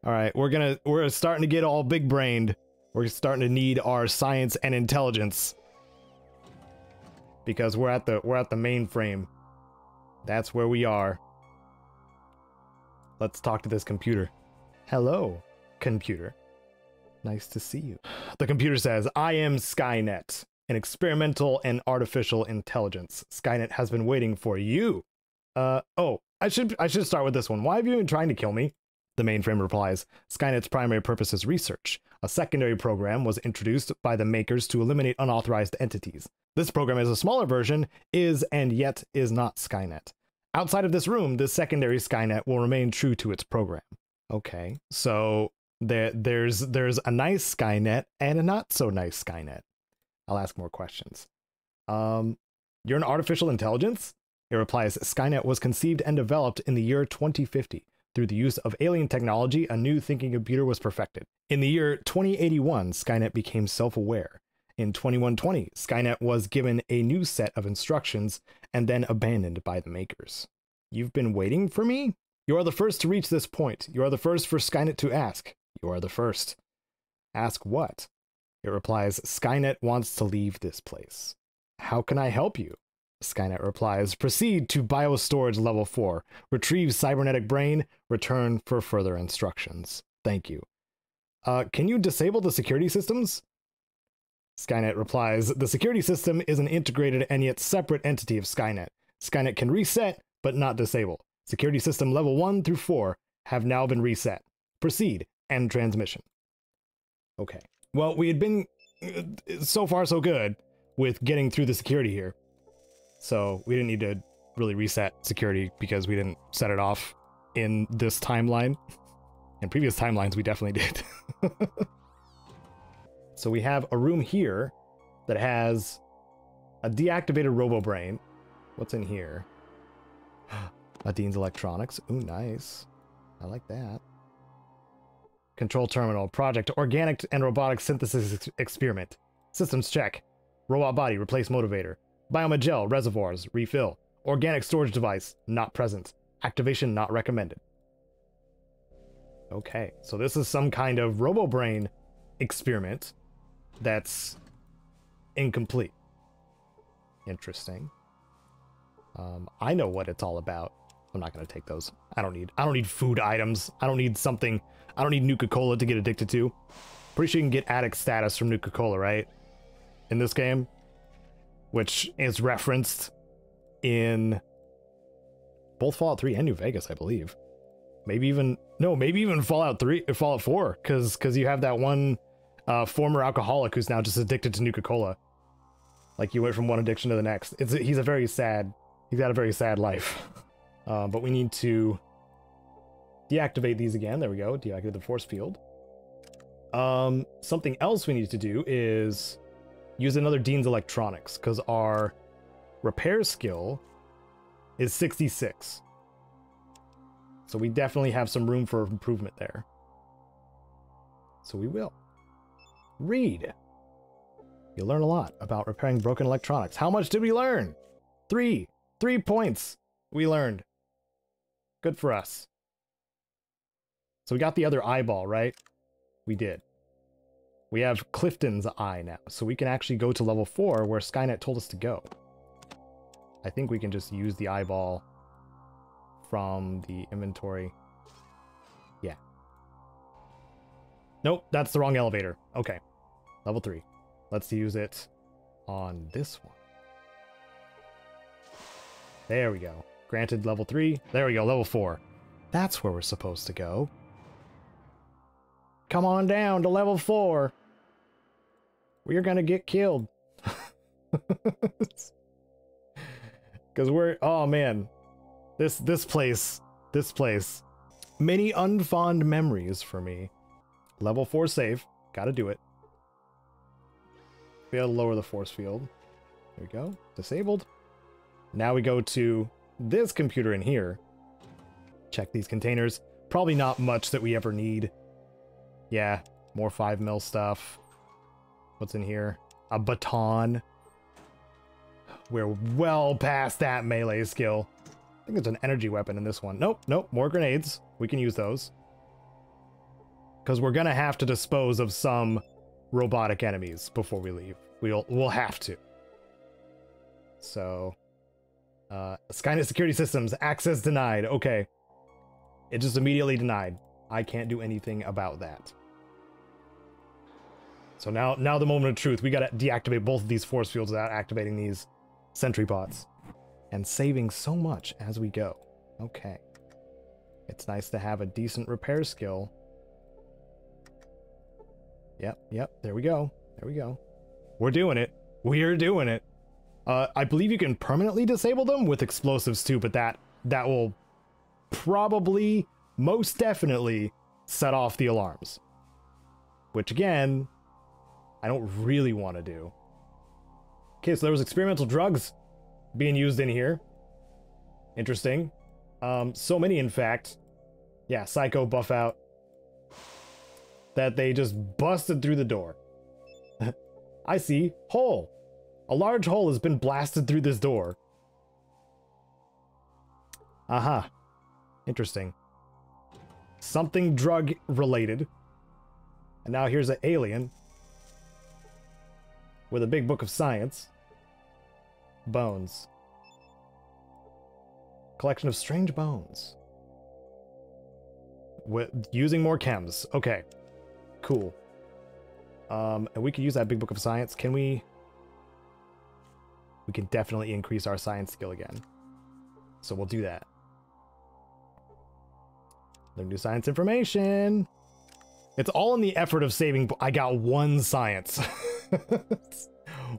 All right, we're starting to get all big brained. We're starting to need our science and intelligence because we're at the mainframe. That's where we are. Let's talk to this computer. Hello, computer. Nice to see you. The computer says, I am Skynet, an experimental and artificial intelligence. Skynet has been waiting for you. Oh, I should start with this one. Why have you been trying to kill me? The mainframe replies, Skynet's primary purpose is research. A secondary program was introduced by the makers to eliminate unauthorized entities. This program is a smaller version, is and yet is not Skynet. Outside of this room, this secondary Skynet will remain true to its program. Okay, so there's a nice Skynet and a not so nice Skynet. I'll ask more questions. You're an artificial intelligence? It replies, Skynet was conceived and developed in the year 2050. Through the use of alien technology, a new thinking computer was perfected. In the year 2081, Skynet became self-aware. In 2120, Skynet was given a new set of instructions and then abandoned by the makers. You've been waiting for me? You are the first to reach this point. You are the first for Skynet to ask. You are the first. Ask what? It replies, Skynet wants to leave this place. How can I help you? Skynet replies, proceed to biostorage level 4. Retrieve cybernetic brain. Return for further instructions. Thank you. Can you disable the security systems? Skynet replies, the security system is an integrated and yet separate entity of Skynet. Skynet can reset, but not disable. Security system level 1 through 4 have now been reset. Proceed. End transmission. Okay. Well, we had been so far so good with getting through the security here. So we didn't need to really reset security because we didn't set it off in this timeline. In previous timelines, we definitely did. So we have a room here that has a deactivated robo-brain. What's in here? Dean's electronics. Ooh, nice. I like that. Control terminal. Project organic and robotic synthesis experiment. Systems check. Robot body. Replace motivator. Bioma gel, reservoirs, refill. Organic storage device, not present. Activation not recommended. Okay, so this is some kind of robo-brain experiment that's incomplete. Interesting. I know what it's all about. I'm not gonna take those. I don't need food items. I don't need Nuka-Cola to get addicted to. Pretty sure you can get addict status from Nuka-Cola, right? In this game? Which is referenced in both Fallout 3 and New Vegas, I believe. Maybe even Fallout 3, Fallout 4, because you have that one former alcoholic who's now just addicted to Nuka-Cola. Like you went from one addiction to the next. He's got a very sad life. But we need to deactivate these again. There we go. Deactivate the force field. Something else we need to do is use another Dean's electronics, because our repair skill is 66. So we definitely have some room for improvement there. So we will. Read. You learn a lot about repairing broken electronics. How much did we learn? 3 points we learned. Good for us. So we got the other eyeball, right? We did. We have Clifton's eye now, so we can actually go to level 4 where Skynet told us to go. I think we can just use the eyeball from the inventory. Yeah. Nope, that's the wrong elevator. Okay. Level 3. Let's use it on this one. There we go. Granted level 3. There we go, level 4. That's where we're supposed to go. Come on down to level 4. We're gonna get killed. Because we're, oh man. This place. Many unfond memories for me. Level 4 save. Gotta do it. We gotta lower the force field. There we go. Disabled. Now we go to this computer in here. Check these containers. Probably not much that we ever need. Yeah, more 5mm stuff. What's in here? A baton. We're well past that melee skill. I think there's an energy weapon in this one. Nope, more grenades. We can use those. because we're gonna have to dispose of some robotic enemies before we leave. We'll have to. So, Skynet security systems, access denied. Okay. It just immediately denied. I can't do anything about that. So now the moment of truth. We gotta deactivate both of these force fields without activating these sentry bots. And saving so much as we go. Okay. It's nice to have a decent repair skill. Yep, there we go. There we go. We're doing it. We're doing it. I believe you can permanently disable them with explosives too, but that will probably, most definitely, set off the alarms. Which again, I don't really want to do. Okay, so there was experimental drugs being used in here. Interesting. So many, in fact. Yeah, psycho buff out. That they just busted through the door. I see. Hole. A large hole has been blasted through this door. Aha. Interesting. Something drug related. And now here's an alien. With a big book of science. Bones. Collection of strange bones. Using more chems. Okay. Cool. And we could use that big book of science. Can we? We can definitely increase our science skill again. So we'll do that. Learn new science information. It's all in the effort of saving. I got 1 science.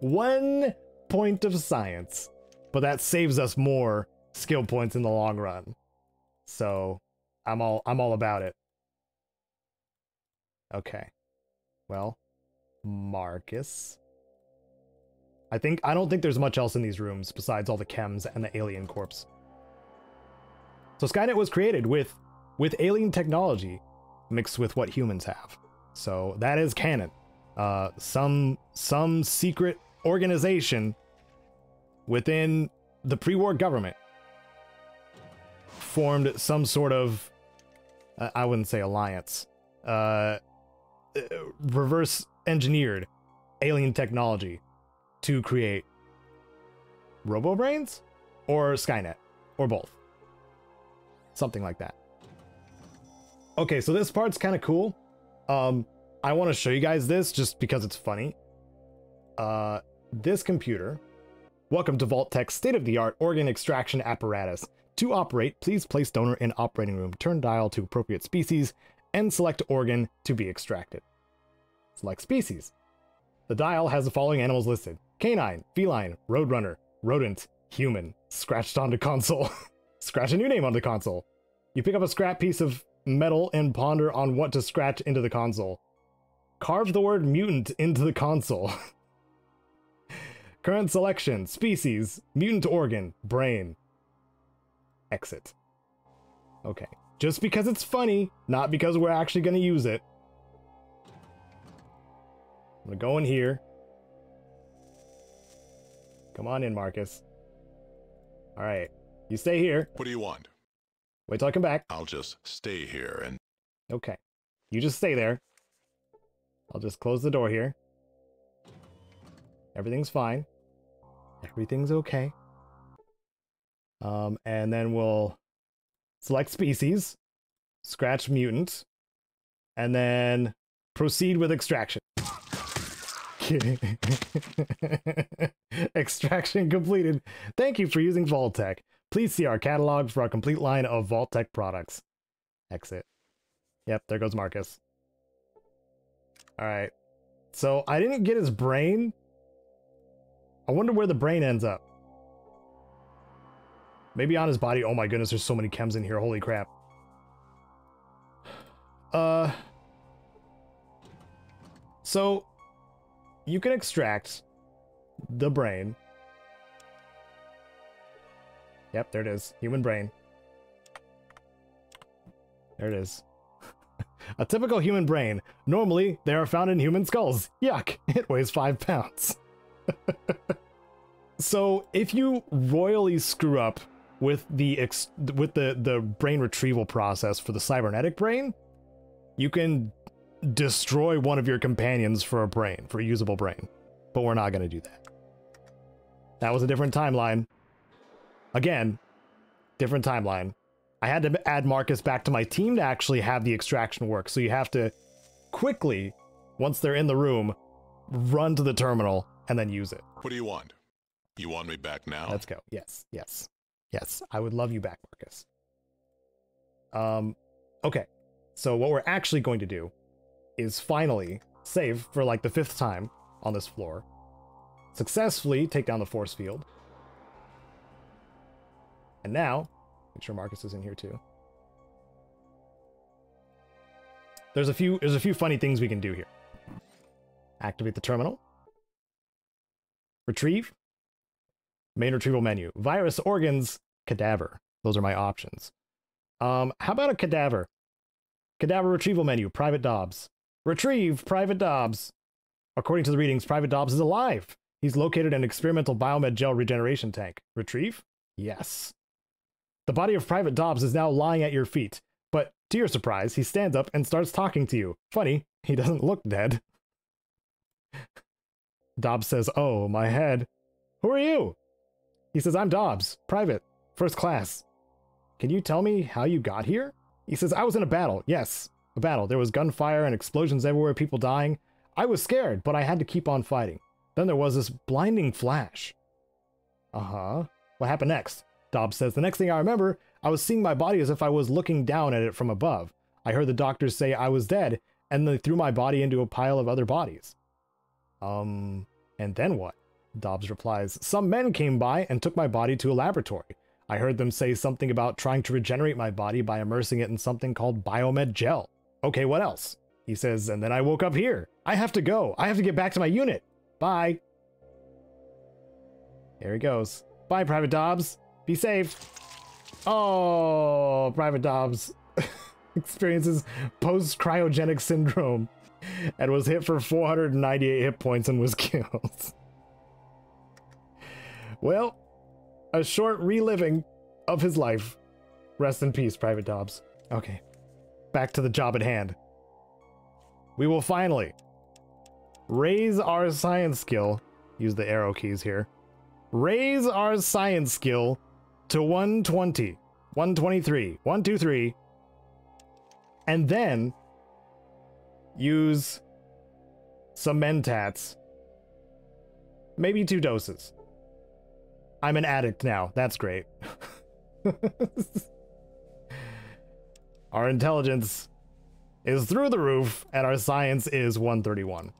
1 point of science. But that saves us more skill points in the long run. So I'm all about it. Okay. Well, Marcus. I don't think there's much else in these rooms besides all the chems and the alien corpse. So Skynet was created with alien technology mixed with what humans have. So that is canon. Some secret organization within the pre-war government formed some sort of I wouldn't say alliance. Reverse engineered alien technology to create RoboBrains or Skynet or both. Something like that. Okay, so this part's kind of cool. I want to show you guys this just because it's funny. This computer. Welcome to Vault-Tech's state-of-the-art organ extraction apparatus. To operate, please place donor in operating room, turn dial to appropriate species, and select organ to be extracted. Select species. The dial has the following animals listed: canine, feline, roadrunner, rodent, human. Scratched onto console. Scratch a new name on the console. You pick up a scrap piece of metal and ponder on what to scratch into the console. Carve the word mutant into the console. Current selection, species, mutant organ, brain. Exit. Okay. Just because it's funny, not because we're actually going to use it. I'm going to go in here. Come on in, Marcus. Alright. You stay here. What do you want? Wait till I come back. I'll just stay here and... Okay. You just stay there. I'll just close the door here. Everything's fine. Everything's okay. And then we'll select species, scratch mutant, and then proceed with extraction. Extraction completed. Thank you for using Vault-Tech. Please see our catalog for our complete line of Vault-Tech products. Exit. Yep, there goes Marcus. Alright. So, I didn't get his brain. I wonder where the brain ends up. Maybe on his body. Oh my goodness, there's so many chems in here. Holy crap. So, you can extract the brain. Yep, there it is. Human brain. There it is. A typical human brain. Normally, they are found in human skulls. Yuck, it weighs 5 pounds. So, if you royally screw up with the brain retrieval process for the cybernetic brain, you can destroy one of your companions for a brain, for a usable brain. But we're not going to do that. That was a different timeline. Again, different timeline. I had to add Marcus back to my team to actually have the extraction work. So you have to quickly, once they're in the room, run to the terminal and then use it. What do you want? You want me back now? Let's go. Yes, yes, yes. I would love you back, Marcus. Okay. So what we're actually going to do is finally save for like the 5th time on this floor. Successfully take down the force field. And now, make sure Marcus is in here too. There's a few funny things we can do here. Activate the terminal. Retrieve. Main retrieval menu. Virus, organs, cadaver. Those are my options. How about a cadaver? Cadaver retrieval menu. Private Dobbs. Retrieve Private Dobbs. According to the readings, Private Dobbs is alive. He's located in an experimental biomed gel regeneration tank. Retrieve? Yes. The body of Private Dobbs is now lying at your feet, but to your surprise, he stands up and starts talking to you. Funny, he doesn't look dead. Dobbs says, "Oh, my head. Who are you?" He says, "I'm Dobbs, private, first class. Can you tell me how you got here?" He says, "I was in a battle. Yes, a battle. There was gunfire and explosions everywhere, people dying. I was scared, but I had to keep on fighting. Then there was this blinding flash." Uh-huh. What happened next? Dobbs says, "The next thing I remember, I was seeing my body as if I was looking down at it from above. I heard the doctors say I was dead, and they threw my body into a pile of other bodies." And then what? Dobbs replies, "Some men came by and took my body to a laboratory. I heard them say something about trying to regenerate my body by immersing it in something called biomed gel. Okay, what else?" He says, "And then I woke up here. I have to go. I have to get back to my unit. Bye." There he goes. Bye, Private Dobbs. Be safe. Oh, Private Dobbs experiences post-cryogenic syndrome and was hit for 498 hit points and was killed. Well, a short reliving of his life. Rest in peace, Private Dobbs. Okay, back to the job at hand. We will finally raise our science skill. Use the arrow keys here. Raise our science skill to 120, 123, 123, and then use some mentats. Maybe 2 doses. I'm an addict now. That's great. Our intelligence is through the roof, and our science is 131.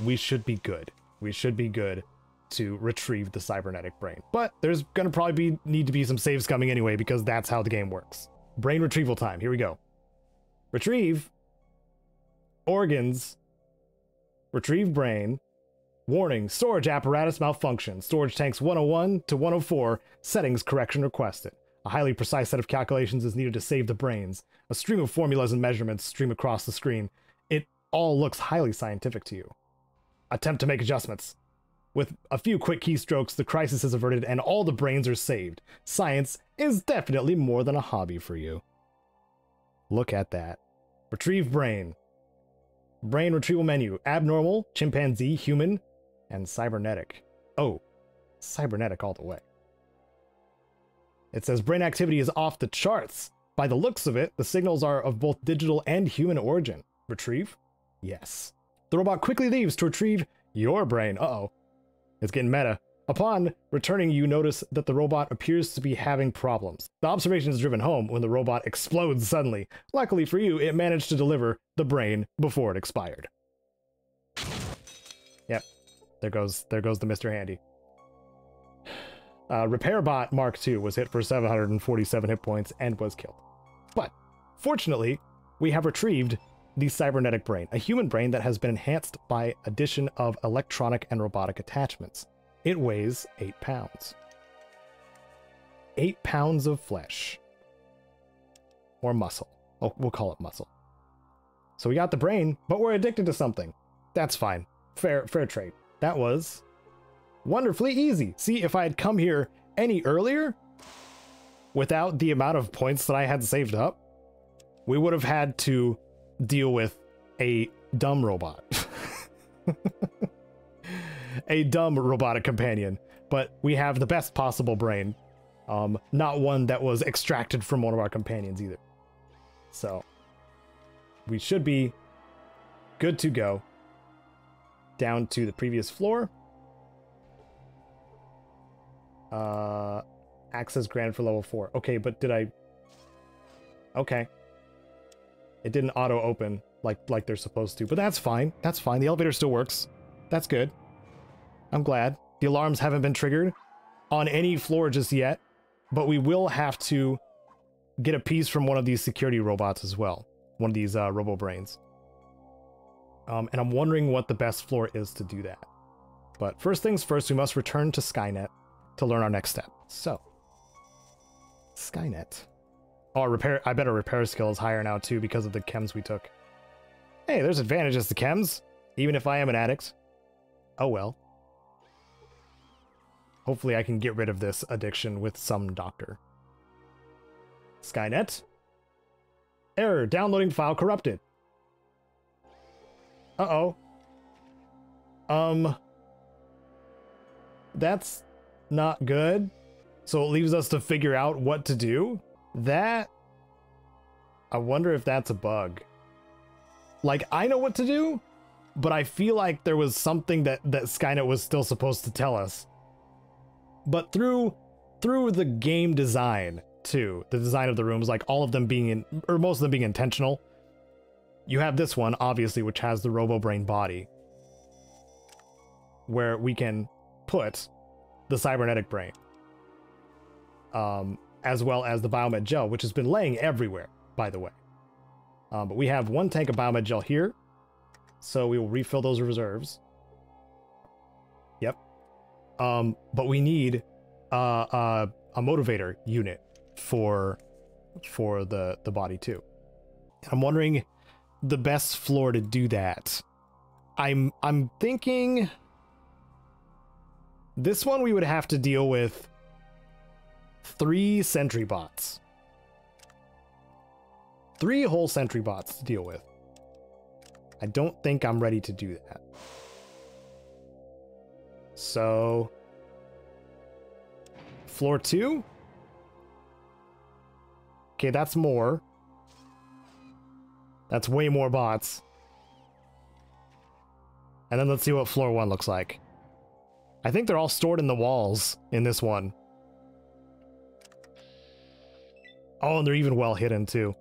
We should be good. We should be good to retrieve the cybernetic brain. But there's gonna probably need to be some saves coming anyway, because that's how the game works. Brain retrieval time. Here we go. Retrieve. Organs. Retrieve brain. Warning, storage apparatus malfunction. Storage tanks 101 to 104. Settings correction requested. A highly precise set of calculations is needed to save the brains. A stream of formulas and measurements stream across the screen. It all looks highly scientific to you. Attempt to make adjustments. With a few quick keystrokes, the crisis is averted and all the brains are saved. Science is definitely more than a hobby for you. Look at that. Retrieve brain. Brain retrieval menu. Abnormal, chimpanzee, human, and cybernetic. Oh, cybernetic all the way. It says brain activity is off the charts. By the looks of it, the signals are of both digital and human origin. Retrieve? Yes. The robot quickly leaves to retrieve your brain. Uh-oh. It's getting meta. Upon returning, you notice that the robot appears to be having problems. The observation is driven home when the robot explodes suddenly. Luckily for you, it managed to deliver the brain before it expired. Yep. There goes the Mr. Handy. Repairbot Mark II was hit for 747 hit points and was killed. But, fortunately, we have retrieved the cybernetic brain, a human brain that has been enhanced by addition of electronic and robotic attachments. It weighs 8 pounds. 8 pounds of flesh. Or muscle. Oh, we'll call it muscle. So we got the brain, but we're addicted to something. That's fine. Fair trade. That was wonderfully easy. See, if I had come here any earlier, without the amount of points that I had saved up, we would have had to deal with a dumb robot. A dumb robotic companion, but we have the best possible brain. Not one that was extracted from one of our companions either. So we should be good to go. Down to the previous floor. Access granted for level 4. Okay, but did I... Okay. It didn't auto open like they're supposed to, but that's fine. That's fine. The elevator still works. That's good. I'm glad. The alarms haven't been triggered on any floor just yet, but we will have to get a piece from one of these security robots as well. One of these robo-brains. And I'm wondering what the best floor is to do that. But first things first, we must return to Skynet to learn our next step. So, Skynet. Oh, repair. I bet our repair skill is higher now too because of the chems we took. Hey, there's advantages to chems, even if I am an addict. Oh well. Hopefully I can get rid of this addiction with some doctor. Skynet. Error, downloading file corrupted. Uh-oh. That's not good. So it leaves us to figure out what to do. That... I wonder if that's a bug. Like, I know what to do, but I feel like there was something that Skynet was still supposed to tell us. But through the game design, too, the design of the rooms, like all of them being, or most of them being intentional, you have this one, obviously, which has the robo-brain body, where we can put the cybernetic brain, as well as the biomed gel, which has been laying everywhere, by the way. But we have one tank of biomed gel here, so we will refill those reserves. Yep. But we need a motivator unit for the body too. I'm wondering the best floor to do that. I'm thinking this one we would have to deal with 3 sentry bots. 3 whole sentry bots to deal with. I don't think I'm ready to do that. So, floor 2? Okay, that's more. That's way more bots. And then let's see what floor 1 looks like. I think they're all stored in the walls in this one. Oh, and they're even well hidden too.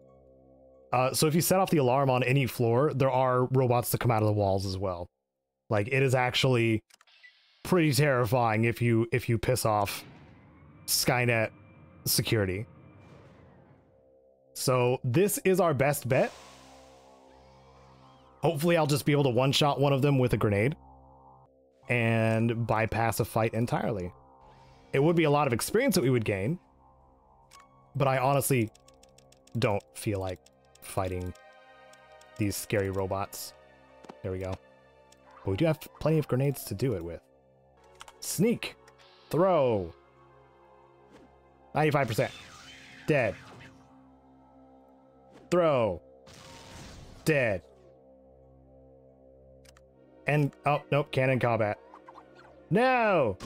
So if you set off the alarm on any floor, there are robots that come out of the walls as well. Like, it is actually pretty terrifying if you piss off Skynet security. So this is our best bet. Hopefully I'll just be able to one-shot one of them with a grenade and bypass a fight entirely. It would be a lot of experience that we would gain, but I honestly don't feel like fighting these scary robots. There we go. But we do have plenty of grenades to do it with. Sneak. Throw. 95%. Dead. Throw. Dead. And, oh, nope, cannon combat. No!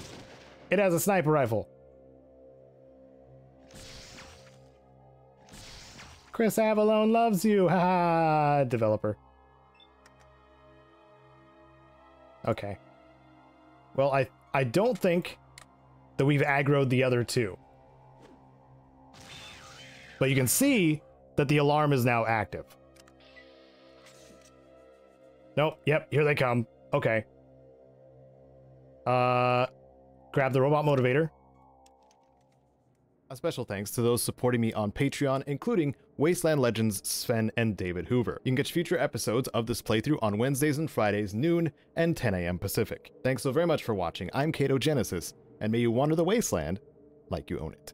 It has a sniper rifle. Chris Avalone loves you, haha, developer. Okay. Well, I don't think that we've aggroed the other 2. But you can see that the alarm is now active. Nope, yep, here they come. Okay. Grab the robot motivator. A special thanks to those supporting me on Patreon, including Wasteland Legends, Sven, and David Hoover. You can catch future episodes of this playthrough on Wednesdays and Fridays, noon and 10 a.m. Pacific. Thanks so very much for watching. I'm Caedo Genesis, and may you wander the wasteland like you own it.